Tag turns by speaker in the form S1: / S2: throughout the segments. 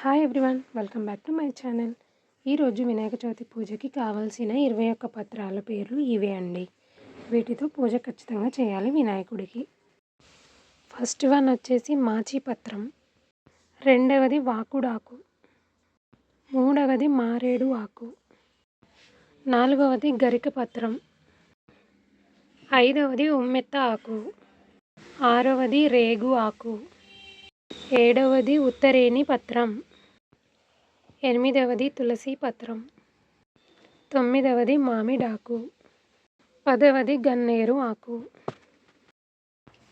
S1: Hi everyone, welcome back to my channel. ఈరోజు వినాయక చవితి పూజకి కావాల్సిన 21 పత్రాల పేర్లు ఇవే అండి. వీటితో పూజ ఖచ్చితంగా చేయాలి వినాయకుడికి. ఫస్ట్ వన్ వచ్చేసి మాచి పత్రం, రెండవది వాకుడాకు, మూడవది మారేడు ఆకు, నాలుగవది గరిక పత్రం, ఐదవది ఉమ్మెత్త ఆకు, ఆరవది రేగు ఆకు, ఏడవది ఉత్తరేణి పత్రం, ఎనిమిదవది తులసి పత్రం, తొమ్మిదవది మామిడాకు, 10వది గన్నేరు ఆకు,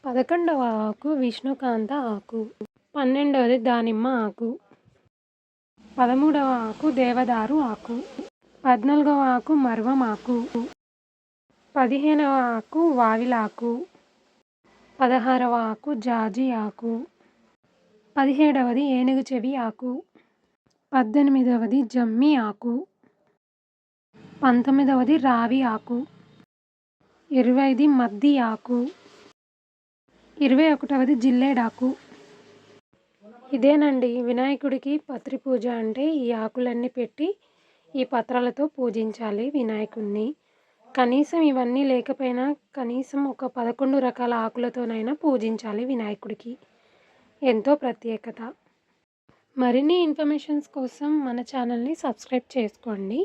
S1: 11వ ఆకు విష్ణుకాంత ఆకు, 12వది దానిమ్మ ఆకు, 13వ ఆకు దేవదారు ఆకు, 14వ ఆకు మర్వం ఆకు, 15వ ఆకు వావిలాకు, 16వ ఆకు జాజి ఆకు, 17వది ఏనుగు చెవి ఆకు, 18వది జమ్మి ఆకు, 19వది రావి ఆకు, 20ది మద్ది ఆకు, 21వది జిల్లేడాకు. ఇదేనండి వినాయకుడికి పత్రి పూజ అంటే. ఈ ఆకులన్నీ పెట్టి ఈ పత్రాలతో పూజించాలి వినాయకుడిని. కనీసం ఇవన్నీ లేకపోయినా కనీసం ఒక 11 రకాల ఆకులతోనైనా పూజించాలి వినాయకుడికి. ఎంతో ప్రత్యేకత. మరిన్ని ఇన్ఫర్మేషన్స్ కోసం మన ఛానల్ని సబ్స్క్రైబ్ చేసుకోండి.